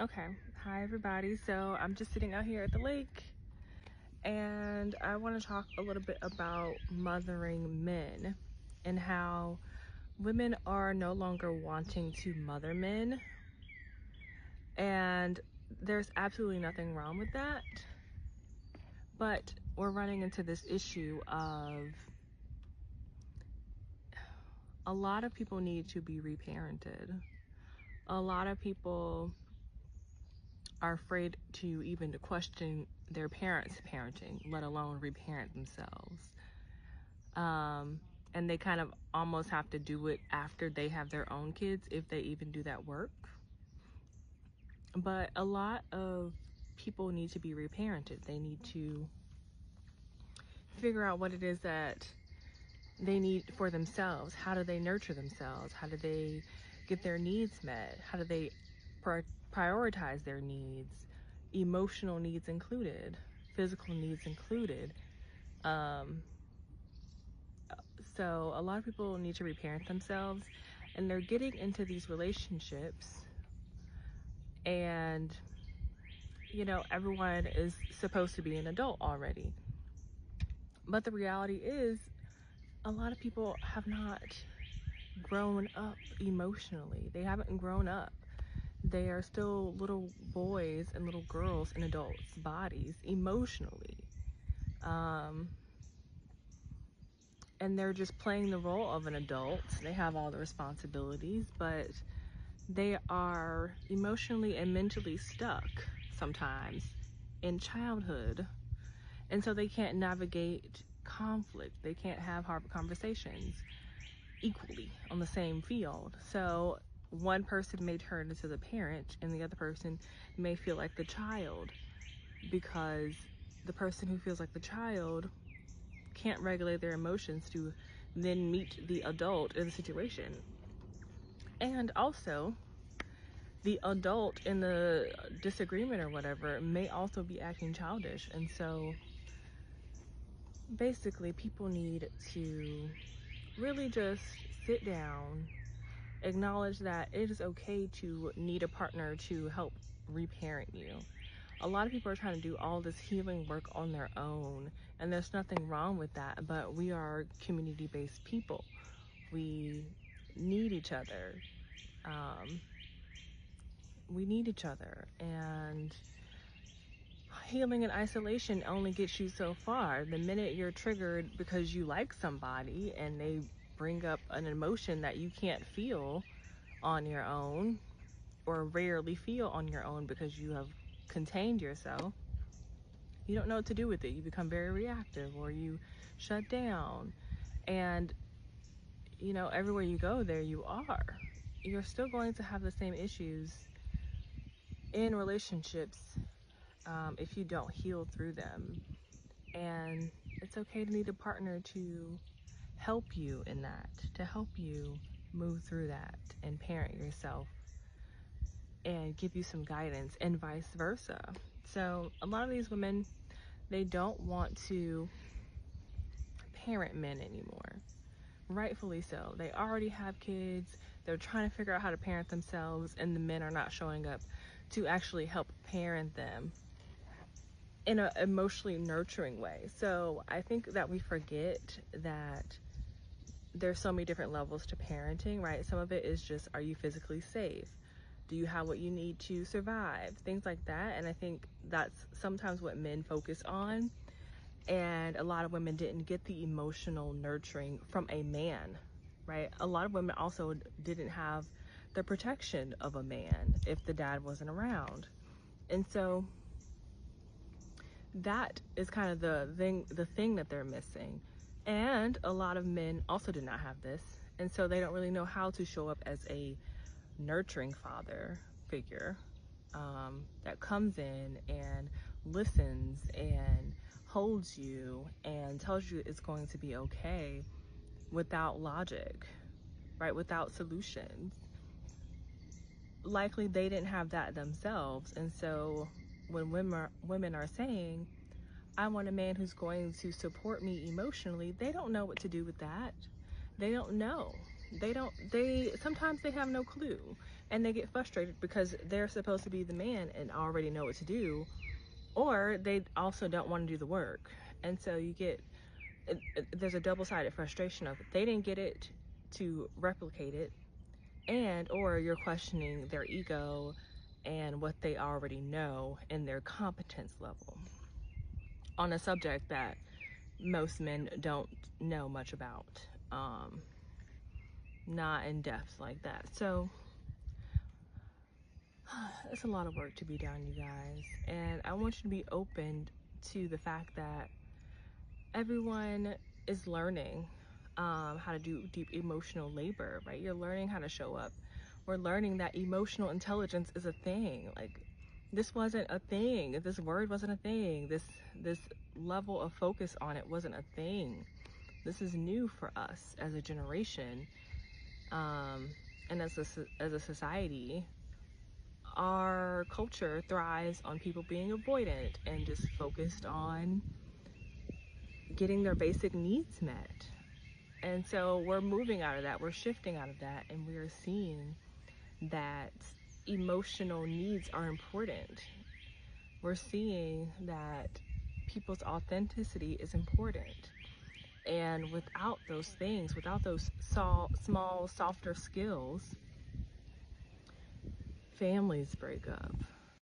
Okay, hi everybody. So I'm just sitting out here at the lake and I want to talk a little bit about mothering men and how women are no longer wanting to mother men. And there's absolutely nothing wrong with that. But we're running into this issue of a lot of people need to be reparented. A lot of people are afraid to even question their parents' parenting, let alone reparent themselves. And they kind of almost have to do it after they have their own kids, if they even do that work. But a lot of people need to be reparented. They need to figure out what it is that they need for themselves. How do they nurture themselves? How do they get their needs met? How do they prioritize their needs? Emotional needs included, physical needs included. So a lot of people need to reparent themselves, and they're getting into these relationships, and everyone is supposed to be an adult already. But the reality is, a lot of people have not grown up emotionally. They haven't grown up. They are still little boys and little girls in adults' bodies emotionally. And they're just playing the role of an adult. They have all the responsibilities, but they are emotionally and mentally stuck sometimes in childhood. And so they can't navigate conflict. They can't have hard conversations equally on the same field. So one person may turn into the parent and the other person may feel like the child, because the person who feels like the child can't regulate their emotions to then meet the adult in the situation. And also, the adult in the disagreement or whatever may also be acting childish. And so basically, people need to really just sit down, acknowledge that it is okay to need a partner to help reparent you. A lot of people are trying to do all this healing work on their own, and there's nothing wrong with that, but we are community-based people. We need each other. And healing in isolation only gets you so far. The minute you're triggered because you like somebody and they bring up an emotion that you can't feel on your own, or rarely feel on your own because you have contained yourself, you don't know what to do with it. You become very reactive, or you shut down. And everywhere you go, there you are. You're still going to have the same issues in relationships if you don't heal through them. And it's okay to need a partner to help you in that, to help you move through that and parent yourself and give you some guidance, and vice versa. So a lot of these women, they don't want to parent men anymore. Rightfully so. They already have kids. They're trying to figure out how to parent themselves, and the men are not showing up to actually help parent them in an emotionally nurturing way. So I think that we forget that there's so many different levels to parenting, right? Some of it is just, are you physically safe? Do you have what you need to survive? Things like that. And I think that's sometimes what men focus on. And a lot of women didn't get the emotional nurturing from a man, right? A lot of women also didn't have the protection of a man if the dad wasn't around. And so that is kind of the thing that they're missing. And a lot of men also did not have this. And so they don't really know how to show up as a nurturing father figure that comes in and listens and holds you and tells you it's going to be okay, without logic, right? Without solutions. Likely they didn't have that themselves. And so when women are saying, I want a man who's going to support me emotionally, they don't know what to do with that. They don't know. They sometimes they have no clue, and they get frustrated because they're supposed to be the man and already know what to do, or they also don't want to do the work. And so you get, there's a double-sided frustration of they didn't get it to replicate it, and or you're questioning their ego and what they already know and their competence level on a subject that most men don't know much about, not in depth like that. So it's a lot of work to be done, you guys, and I want you to be open to the fact that everyone is learning how to do deep emotional labor, right? You're learning how to show up. We're learning that emotional intelligence is a thing. Like, this wasn't a thing. This word wasn't a thing. This level of focus on it wasn't a thing. This is new for us as a generation, and as a society. Our culture thrives on people being avoidant and just focused on getting their basic needs met. And so we're moving out of that, we're shifting out of that, and we're seeing that emotional needs are important. We're seeing that people's authenticity is important. And without those things, without those small, softer skills, families break up.